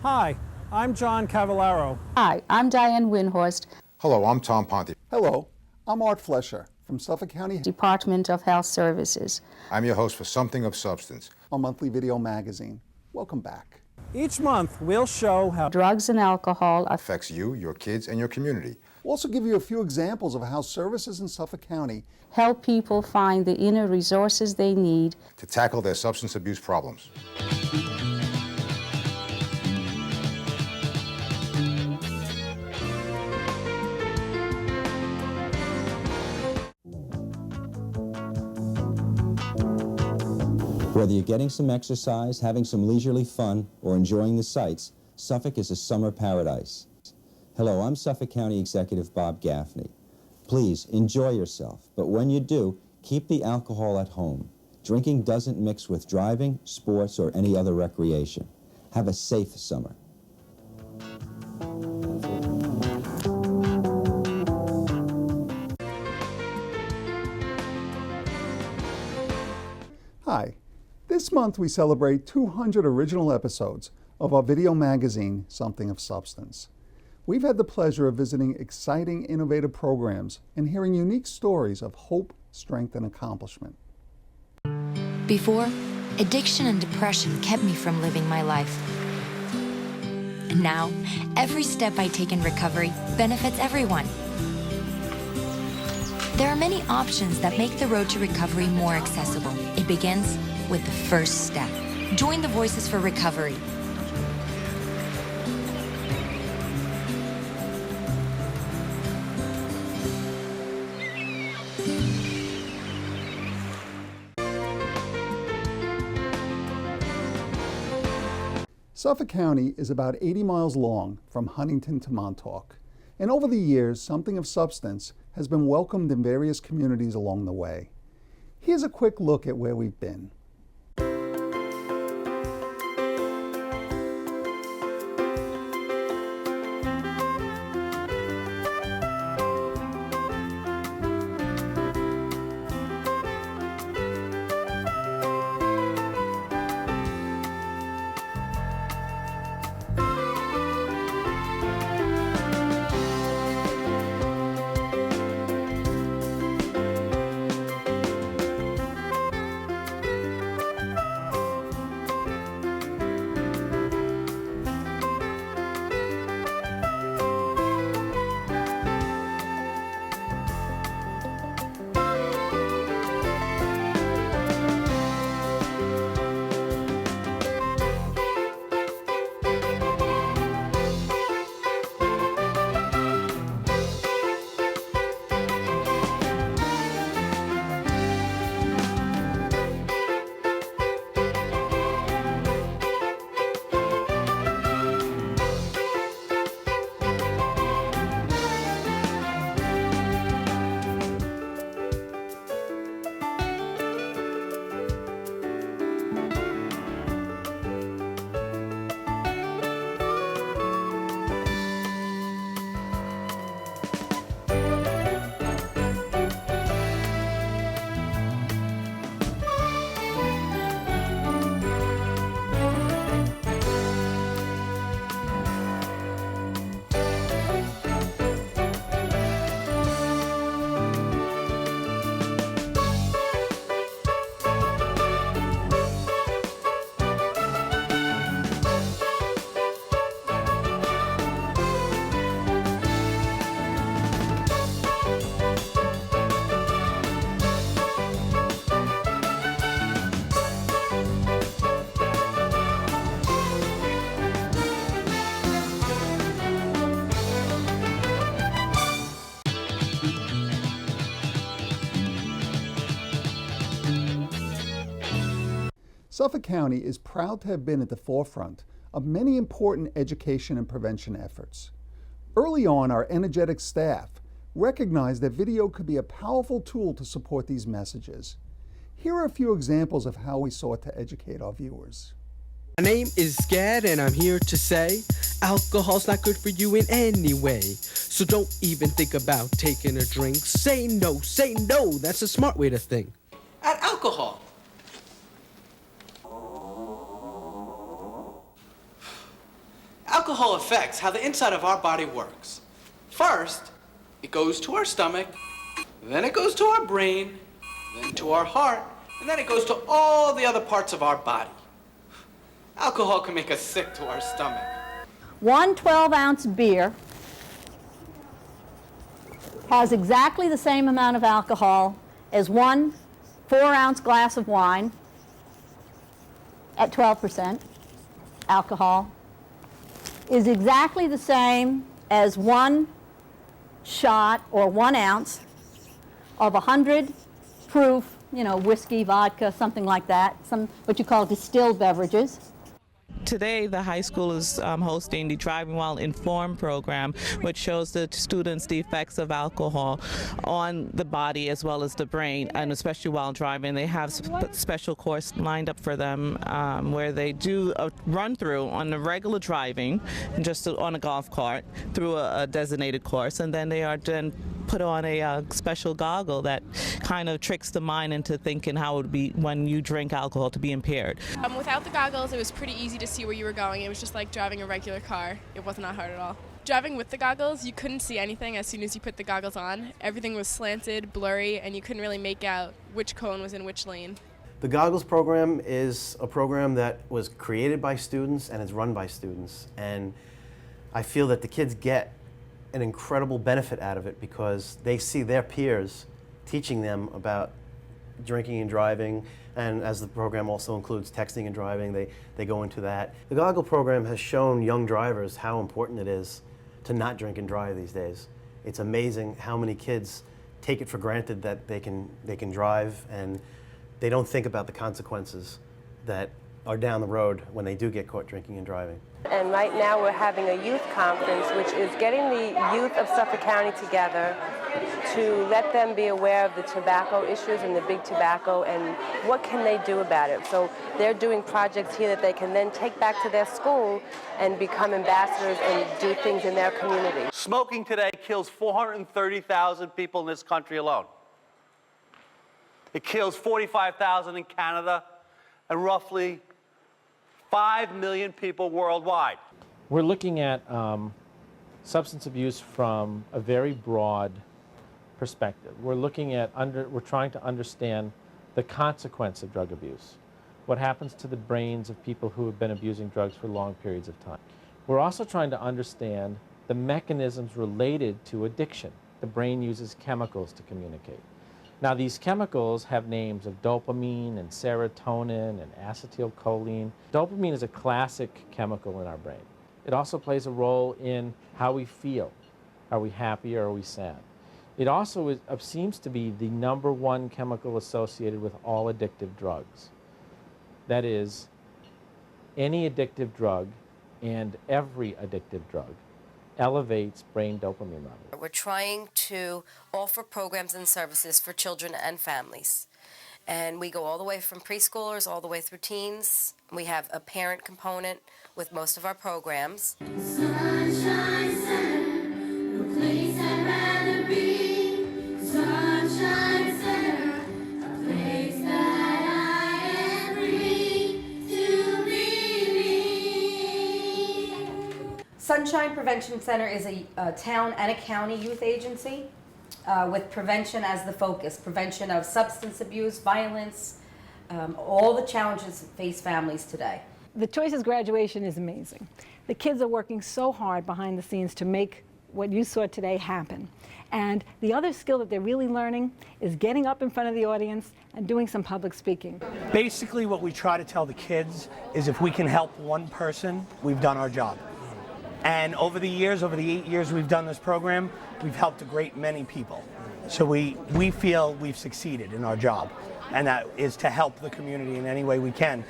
Hi, I'm John Cavallaro. Hi, I'm Diane Windhorst, Hello, I'm Tom Ponte. Hello, I'm Art Flesher from Suffolk County Department of Health Services. I'm your host for Something of Substance, a monthly video magazine. Welcome back. Each month, we'll show how Drugs and alcohol affects you, your kids, and your community. We'll also give you a few examples of how services in Suffolk County help people find the inner resources they need to tackle their substance abuse problems. Whether you're getting some exercise, having some leisurely fun, or enjoying the sights, Suffolk is a summer paradise. Hello, I'm Suffolk County Executive Bob Gaffney. Please enjoy yourself, but when you do, keep the alcohol at home. Drinking doesn't mix with driving, sports, or any other recreation. Have a safe summer. Hi. This month we celebrate 200 original episodes of our video magazine, Something of Substance. We've had the pleasure of visiting exciting, innovative programs and hearing unique stories of hope, strength, and accomplishment. Before, addiction and depression kept me from living my life. And now, every step I take in recovery benefits everyone. There are many options that make the road to recovery more accessible. It begins with the first step. Join the Voices for Recovery. Suffolk County is about 80 miles long from Huntington to Montauk. And over the years, Something of Substance has been welcomed in various communities along the way. Here's a quick look at where we've been. Suffolk County is proud to have been at the forefront of many important education and prevention efforts. Early on, our energetic staff recognized that video could be a powerful tool to support these messages. Here are a few examples of how we sought to educate our viewers. My name is Scad, and I'm here to say alcohol's not good for you in any way. So don't even think about taking a drink. Say no, that's a smart way to think. Add alcohol. Alcohol affects how the inside of our body works. First, it goes to our stomach, then it goes to our brain, then to our heart, and then it goes to all the other parts of our body. Alcohol can make us sick to our stomach. One 12-ounce beer has exactly the same amount of alcohol as one 4-ounce glass of wine at 12% alcohol, is exactly the same as one shot or 1 ounce of 100 proof, whiskey, vodka, something like that, some what you call distilled beverages. Today, the high school is hosting the Driving While Informed program, which shows the students the effects of alcohol on the body as well as the brain, and especially while driving. They have special course lined up for them where they do a run-through on the regular driving, just on a golf cart, through a designated course, and then they are then put on a special goggle that kind of tricks the mind into thinking how it would be when you drink alcohol to be impaired. Without the goggles, it was pretty easy to see where you were going. It was just like driving a regular car. It wasn't that hard at all. Driving with the goggles, you couldn't see anything as soon as you put the goggles on. Everything was slanted, blurry, and you couldn't really make out which cone was in which lane. The Goggles program is a program that was created by students and is run by students. And I feel that the kids get an incredible benefit out of it because they see their peers teaching them about drinking and driving, and as the program also includes texting and driving, they go into that. The Goggle program has shown young drivers how important it is to not drink and drive these days. It's amazing how many kids take it for granted that they can drive, and they don't think about the consequences that are down the road when they do get caught drinking and driving. And right now we're having a youth conference, which is getting the youth of Suffolk County together to let them be aware of the tobacco issues and the big tobacco and what can they do about it. So they're doing projects here that they can then take back to their school and become ambassadors and do things in their community. Smoking today kills 430,000 people in this country alone. It kills 45,000 in Canada and roughly 5 million people worldwide. We're looking at substance abuse from a very broad perspective. We're trying to understand the consequence of drug abuse, what happens to the brains of people who have been abusing drugs for long periods of time. We're also trying to understand the mechanisms related to addiction. The brain uses chemicals to communicate. Now, these chemicals have names of dopamine and serotonin and acetylcholine. Dopamine is a classic chemical in our brain. It also plays a role in how we feel. Are we happy or are we sad? It also seems to be the #1 chemical associated with all addictive drugs. That is, any addictive drug and every addictive drug elevates brain dopamine levels. We're trying to offer programs and services for children and families. And we go all the way from preschoolers all the way through teens. We have a parent component with most of our programs. Sunshine Center, a place I'd rather be. Sunshine Center, a place that I am free to be. Sunshine Prevention Center is a town and a county youth agency with prevention as the focus. Prevention of substance abuse, violence, all the challenges that face families today. The Choices graduation is amazing. The kids are working so hard behind the scenes to make what you saw today happen. And the other skill that they're really learning is getting up in front of the audience and doing some public speaking. Basically, what we try to tell the kids is if we can help one person, we've done our job. And over the 8 years we've done this program, we've helped a great many people. So we feel we've succeeded in our job, and that is to help the community in any way we can.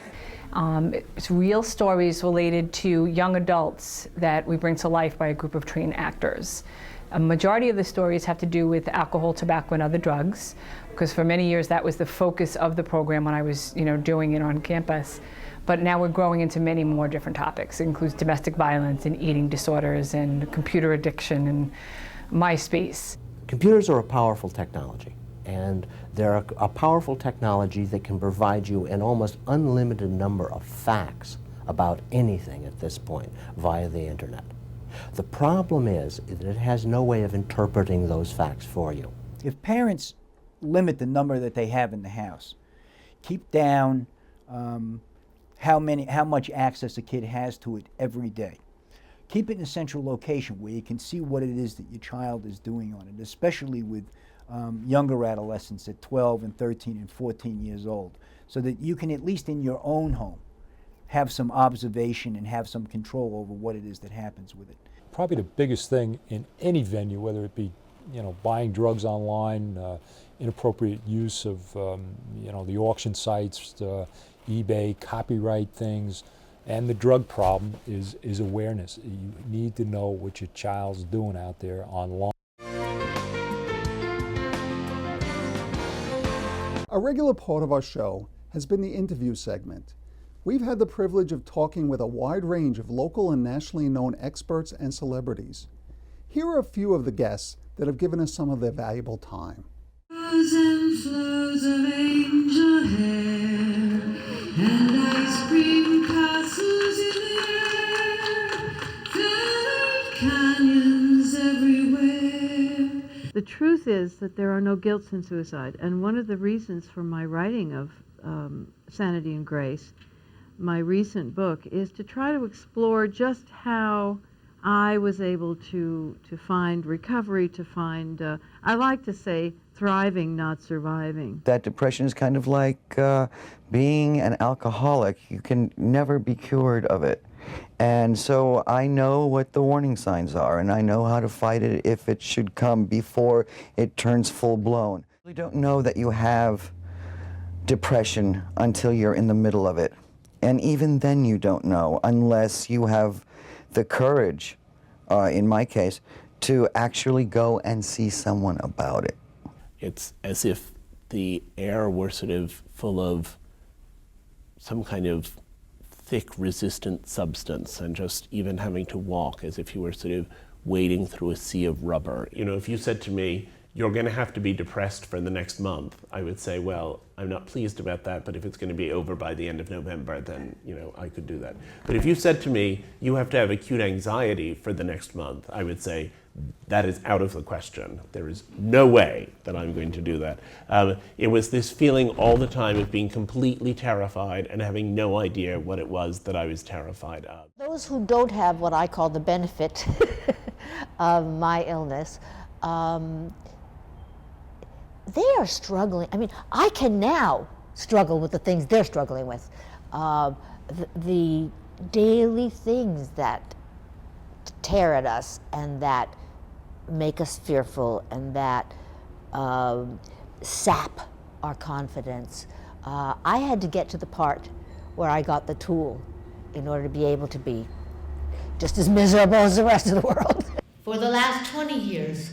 It's real stories related to young adults that we bring to life by a group of trained actors. A majority of the stories have to do with alcohol, tobacco, and other drugs, because for many years that was the focus of the program when I was doing it on campus. But now we're growing into many more different topics. It includes domestic violence and eating disorders and computer addiction and MySpace. Computers are a powerful technology, and they're a powerful technology that can provide you an almost unlimited number of facts about anything at this point via the internet. The problem is that it has no way of interpreting those facts for you. If parents limit the number that they have in the house, keep down how much access a kid has to it every day, keep it in a central location where you can see what it is that your child is doing on it, especially with younger adolescents at 12 and 13 and 14 years old, so that you can, at least in your own home, have some observation and have some control over what it is that happens with it. Probably the biggest thing in any venue, whether it be, you know, buying drugs online, inappropriate use of, you know, the auction sites, eBay, copyright things, and the drug problem is awareness. You need to know what your child's doing out there online. A regular part of our show has been the interview segment. We've had the privilege of talking with a wide range of local and nationally known experts and celebrities. Here are a few of the guests that have given us some of their valuable time. Flows and flows of angel hair and ice cream castles in the air, feathered canyons everywhere. The truth is that there are no guilts in suicide, and one of the reasons for my writing of Sanity and Grace, my recent book, is to try to explore just how I was able to find recovery, to find, I like to say, thriving, not surviving. That depression is kind of like being an alcoholic. You can never be cured of it. And so I know what the warning signs are, and I know how to fight it if it should come before it turns full-blown. You don't know that you have depression until you're in the middle of it. And even then you don't know unless you have the courage, in my case, to actually go and see someone about it. It's as if the air were sort of full of some kind of thick, resistant substance, and just even having to walk as if you were sort of wading through a sea of rubber. You know, if you said to me, you're going to have to be depressed for the next month, I would say, well, I'm not pleased about that, but if it's going to be over by the end of November, then, you know, I could do that. But if you said to me, you have to have acute anxiety for the next month, I would say, that is out of the question. There is no way that I'm going to do that. It was this feeling all the time of being completely terrified and having no idea what it was that I was terrified of. Those who don't have what I call the benefit of my illness, they are struggling. I mean, I can now struggle with the things they're struggling with. The daily things that tear at us and that make us fearful and that sap our confidence. I had to get to the part where I got the tool in order to be able to be just as miserable as the rest of the world. For the last 20 years,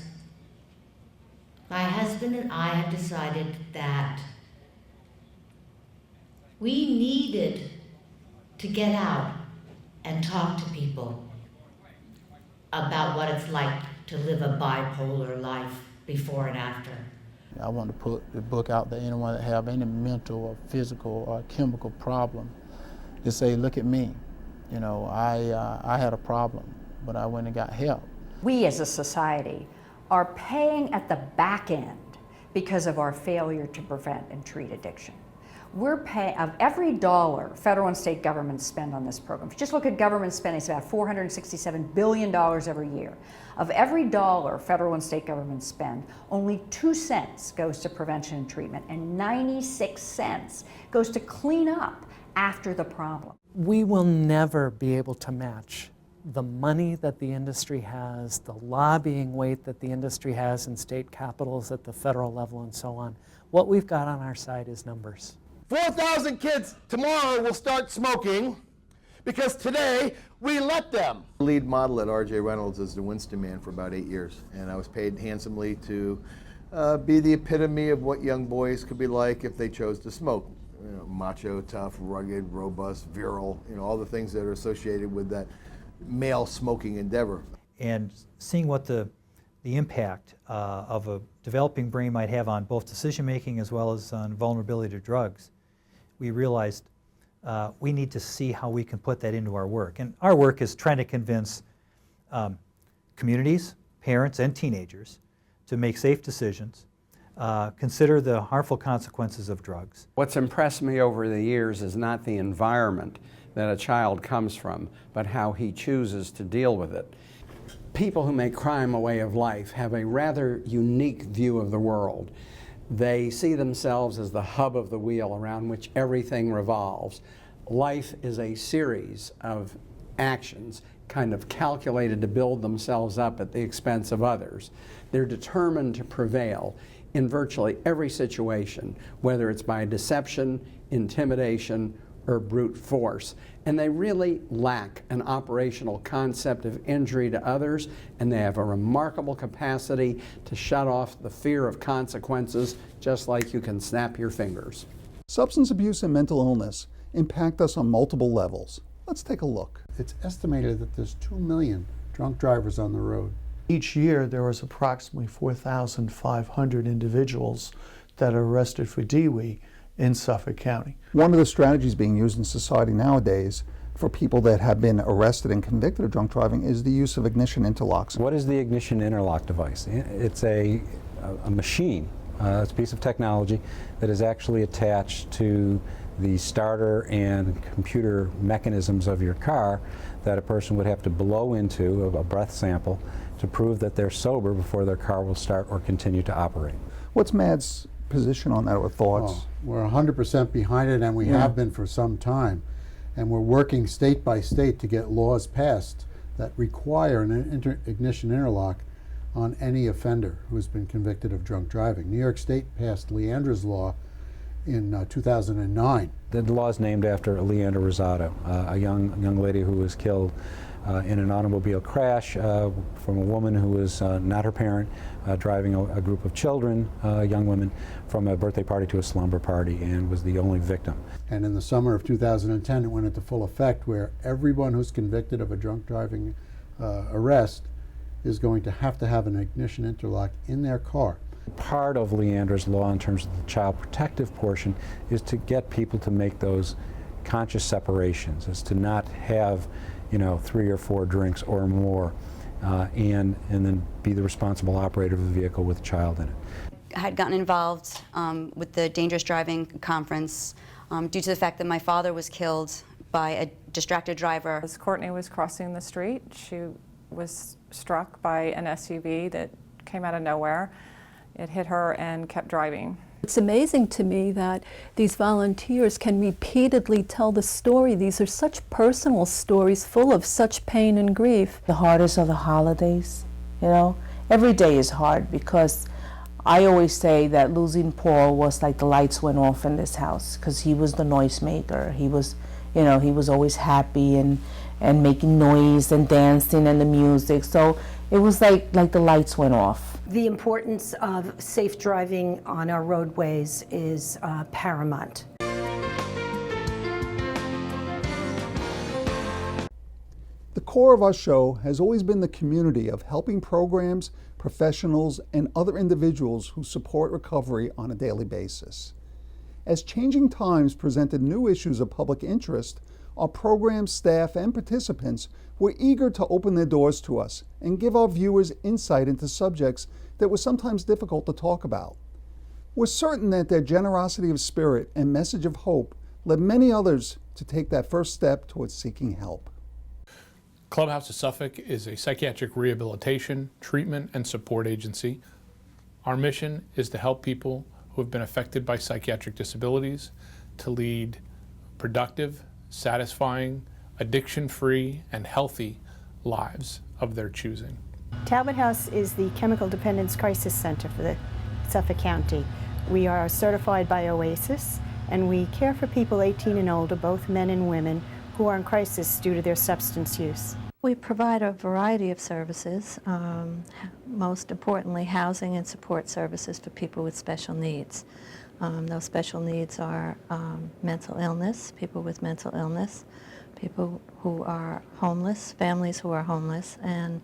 my husband and I have decided that we needed to get out and talk to people about what it's like to live a bipolar life before and after. I want to put the book out to anyone that have any mental or physical or chemical problem. Just say, look at me. You know, I had a problem, but I went and got help. We as a society are paying at the back end because of our failure to prevent and treat addiction. We're paying, of every dollar federal and state governments spend on this program, if you just look at government spending, it's about $467 billion every year. Of every dollar federal and state governments spend, only 2 cents goes to prevention and treatment, and 96 cents goes to clean up after the problem. We will never be able to match the money that the industry has, the lobbying weight that the industry has in state capitals at the federal level and so on. What we've got on our side is numbers. 4,000 kids tomorrow will start smoking because today we let them. The lead model at R.J. Reynolds is the Winston Man for about 8 years, and I was paid handsomely to be the epitome of what young boys could be like if they chose to smoke. You know, macho, tough, rugged, robust, virile, you know, all the things that are associated with that male smoking endeavor. And seeing what the impact of a developing brain might have on both decision making as well as on vulnerability to drugs, we realized we need to see how we can put that into our work. And our work is trying to convince communities, parents, and teenagers to make safe decisions, consider the harmful consequences of drugs. What's impressed me over the years is not the environment that a child comes from, but how he chooses to deal with it. People who make crime a way of life have a rather unique view of the world. They see themselves as the hub of the wheel around which everything revolves. Life is a series of actions kind of calculated to build themselves up at the expense of others. They're determined to prevail in virtually every situation, whether it's by deception, intimidation, or brute force. And they really lack an operational concept of injury to others, and they have a remarkable capacity to shut off the fear of consequences, just like you can snap your fingers. Substance abuse and mental illness impact us on multiple levels. Let's take a look. It's estimated that there's 2 million drunk drivers on the road. Each year there was approximately 4,500 individuals that are arrested for DWI in Suffolk County. One of the strategies being used in society nowadays for people that have been arrested and convicted of drunk driving is the use of ignition interlocks. What is the ignition interlock device? It's a machine. It's a piece of technology that is actually attached to the starter and computer mechanisms of your car that a person would have to blow into a breath sample to prove that they're sober before their car will start or continue to operate. What's MAD's position on that or thoughts? Oh, we're 100% behind it, and we have been for some time. And we're working state by state to get laws passed that require an ignition interlock on any offender who's been convicted of drunk driving. New York State passed Leandra's law in 2009. The law is named after Leandra Rosado, a young lady who was killed in an automobile crash from a woman who was not her parent, driving a group of children, young women, from a birthday party to a slumber party, and was the only victim. And in the summer of 2010, it went into full effect, where everyone who's convicted of a drunk driving arrest is going to have an ignition interlock in their car. Part of Leandra's law in terms of the child protective portion is to get people to make those conscious separations, is to not have 3 or 4 drinks or more, and then be the responsible operator of the vehicle with a child in it. I had gotten involved with the dangerous driving conference due to the fact that my father was killed by a distracted driver. As Courtney was crossing the street, she was struck by an SUV that came out of nowhere. It hit her and kept driving. It's amazing to me that these volunteers can repeatedly tell the story. These are such personal stories full of such pain and grief. The hardest are the holidays, Every day is hard because I always say that losing Paul was like the lights went off in this house because he was the noisemaker. He was, he was always happy and making noise and dancing and the music. So it was like the lights went off. The importance of safe driving on our roadways is paramount. The core of our show has always been the community of helping programs, professionals, and other individuals who support recovery on a daily basis. As changing times presented new issues of public interest, our program staff and participants were eager to open their doors to us and give our viewers insight into subjects that were sometimes difficult to talk about. We're certain that their generosity of spirit and message of hope led many others to take that first step towards seeking help. Clubhouse of Suffolk is a psychiatric rehabilitation, treatment, and support agency. Our mission is to help people who have been affected by psychiatric disabilities to lead productive, satisfying, addiction-free, and healthy lives of their choosing. Talbot House is the Chemical Dependence Crisis Center for the Suffolk County. We are certified by OASIS, and we care for people 18 and older, both men and women, who are in crisis due to their substance use. We provide a variety of services, most importantly housing and support services for people with special needs. Those special needs are mental illness, people with mental illness, people who are homeless, families who are homeless, and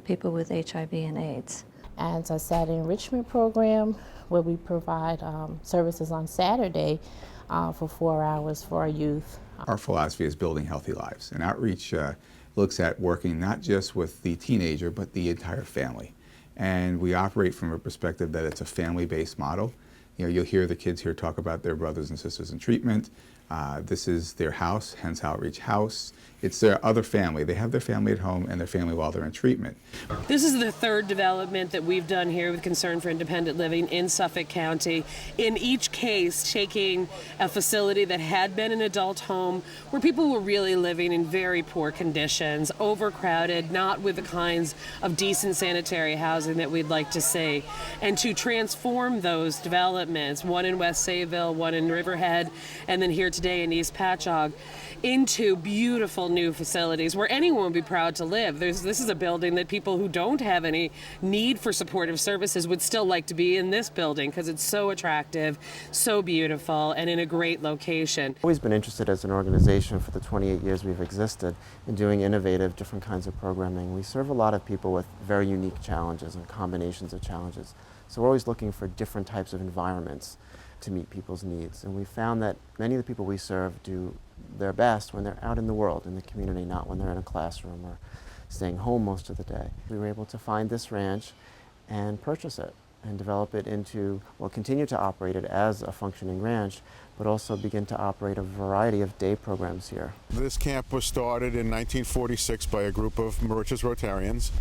people with HIV and AIDS. And a Saturday enrichment program where we provide services on Saturday for 4 hours for our youth. Our philosophy is building healthy lives, and outreach looks at working not just with the teenager, but the entire family. And we operate from a perspective that it's a family-based model. You know, you'll hear the kids here talk about their brothers and sisters in treatment. This is their house, hence Outreach House. It's their other family. They have their family at home and their family while they're in treatment. This is the third development that we've done here with Concern for Independent Living in Suffolk County. In each case, taking a facility that had been an adult home where people were really living in very poor conditions, overcrowded, not with the kinds of decent sanitary housing that we'd like to see, and to transform those developments, one in West Sayville, one in Riverhead, and then here today in East Patchogue, into beautiful new facilities where anyone would be proud to live. This is a building that people who don't have any need for supportive services would still like to be in this building because it's so attractive, so beautiful, and in a great location. I've always been interested as an organization for the 28 years we've existed in doing innovative, different kinds of programming. We serve a lot of people with very unique challenges and combinations of challenges. So we're always looking for different types of environments to meet people's needs. And we found that many of the people we serve do their best when they're out in the world, in the community, not when they're in a classroom or staying home most of the day. We were able to find this ranch and purchase it and develop it into, well, continue to operate it as a functioning ranch, but also begin to operate a variety of day programs here. This camp was started in 1946 by a group of Mauritius Rotarians.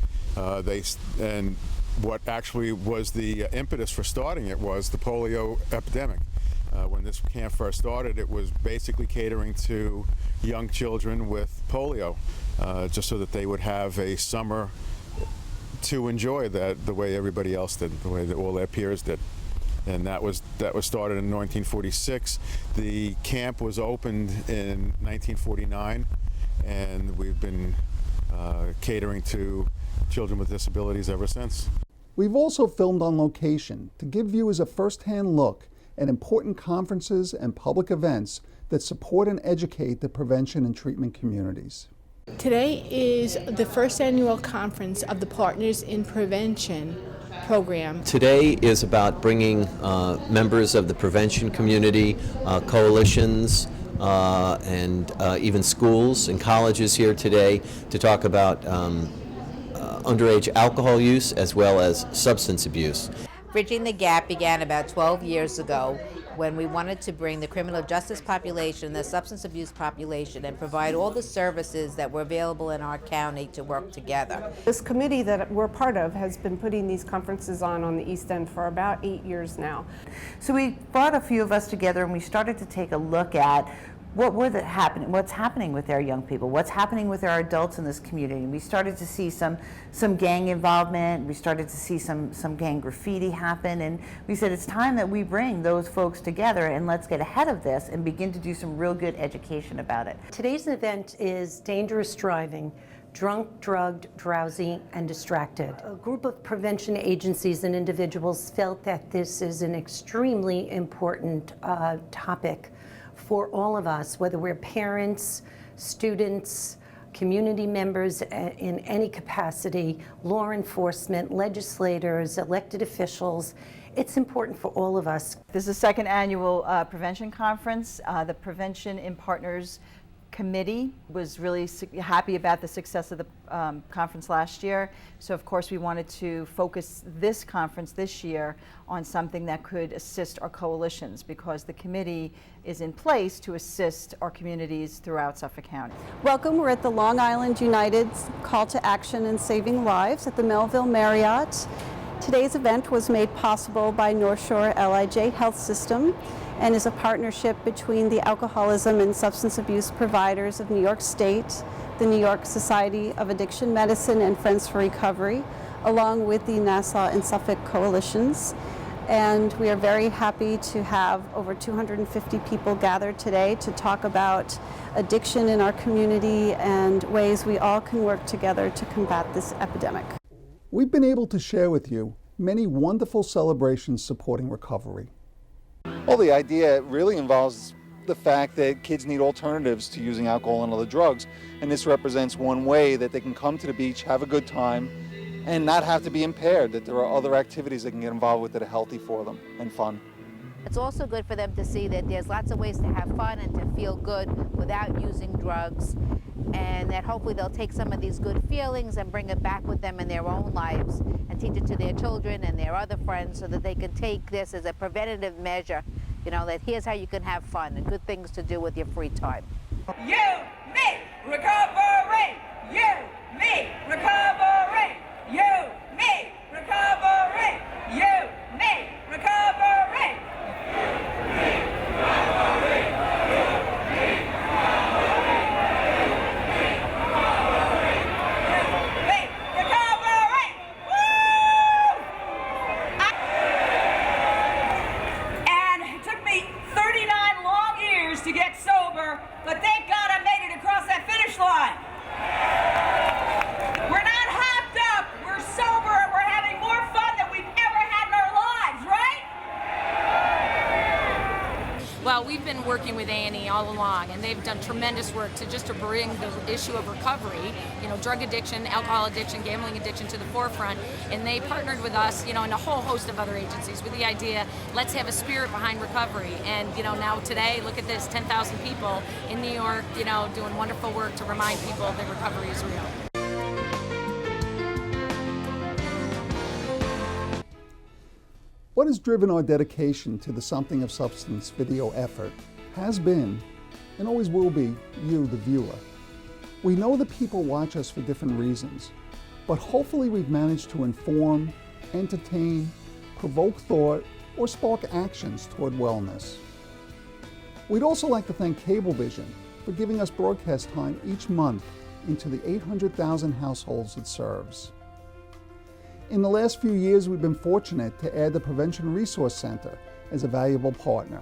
And what actually was the impetus for starting it was the polio epidemic. When this camp first started, it was basically catering to young children with polio, just so that they would have a summer to enjoy that the way everybody else did, the way that all their peers did. And that was started in 1946. The camp was opened in 1949, and we've been catering to children with disabilities ever since. We've also filmed on location to give viewers a first-hand look at important conferences and public events that support and educate the prevention and treatment communities. Today is the first annual conference of the Partners in Prevention program. Today is about bringing members of the prevention community, coalitions, and even schools and colleges here today to talk about underage alcohol use as well as substance abuse. Bridging the Gap began about 12 years ago when we wanted to bring the criminal justice population, the substance abuse population, and provide all the services that were available in our county to work together. This committee that we're part of has been putting these conferences on the East End for about 8 years now. So we brought a few of us together and we started to take a look at what's happening with our young people, what's happening with our adults in this community. We started to see some gang involvement, we started to see some gang graffiti happen, and we said it's time that we bring those folks together and let's get ahead of this and begin to do some real good education about it. Today's event is Dangerous Driving, Drunk, Drugged, Drowsy, and Distracted. A group of prevention agencies and individuals felt that this is an extremely important topic for all of us, whether we're parents, students, community members in any capacity, law enforcement, legislators, elected officials. It's important for all of us. This is the second annual prevention conference. The Prevention in Partners Committee was really happy about the success of the conference last year. So of course we wanted to focus this conference this year on something that could assist our coalitions, because the committee is in place to assist our communities throughout Suffolk County. Welcome, we're at the Long Island United's Call to Action in Saving Lives at the Melville Marriott. Today's event was made possible by North Shore LIJ Health System and is a partnership between the alcoholism and substance abuse providers of New York State, the New York Society of Addiction Medicine and Friends for Recovery, along with the Nassau and Suffolk coalitions. And we are very happy to have over 250 people gathered today to talk about addiction in our community and ways we all can work together to combat this epidemic. We've been able to share with you many wonderful celebrations supporting recovery. Well, the idea really involves the fact that kids need alternatives to using alcohol and other drugs, and this represents one way that they can come to the beach, have a good time, and not have to be impaired, that there are other activities they can get involved with that are healthy for them and fun. It's also good for them to see that there's lots of ways to have fun and to feel good without using drugs, and that hopefully they'll take some of these good feelings and bring it back with them in their own lives and teach it to their children and their other friends so that they can take this as a preventative measure, you know, that here's how you can have fun and good things to do with your free time. You, me, recovery! You, me, recovery! You, me, recovery! You, me, recovery! To get sober, but thank God I made it across that finish line. We're not hopped up, we're sober, and we're having more fun than we've ever had in our lives, right? Well, we've been working with A&E all along, and they've done tremendous work to bring the issue of recovery, you know, drug addiction, alcohol addiction, gambling addiction to the forefront. And they partnered with us, you know, and a whole host of other agencies with the idea, let's have a spirit behind recovery. And, you know, now today, look at this, 10,000 people in New York, you know, doing wonderful work to remind people that recovery is real. What has driven our dedication to the Something of Substance video effort has been, and always will be, you, the viewer. We know that people watch us for different reasons, but hopefully we've managed to inform, entertain, provoke thought, or spark actions toward wellness. We'd also like to thank Cablevision for giving us broadcast time each month into the 800,000 households it serves. In the last few years, we've been fortunate to add the Prevention Resource Center as a valuable partner.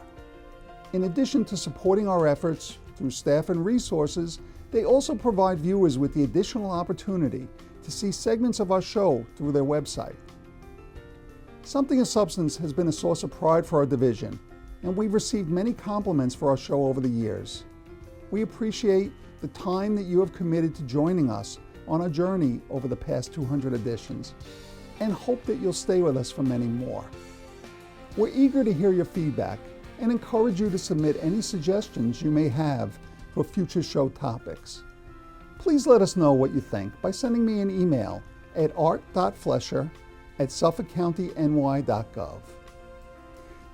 In addition to supporting our efforts through staff and resources, they also provide viewers with the additional opportunity to see segments of our show through their website. Something of Substance has been a source of pride for our division, and we've received many compliments for our show over the years. We appreciate the time that you have committed to joining us on our journey over the past 200 editions, and hope that you'll stay with us for many more. We're eager to hear your feedback and encourage you to submit any suggestions you may have for future show topics. Please let us know what you think by sending me an email at art.flesher@suffolkcountynY.gov.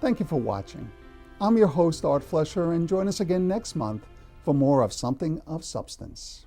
Thank you for watching. I'm your host, Art Flesher, and join us again next month for more of Something of Substance.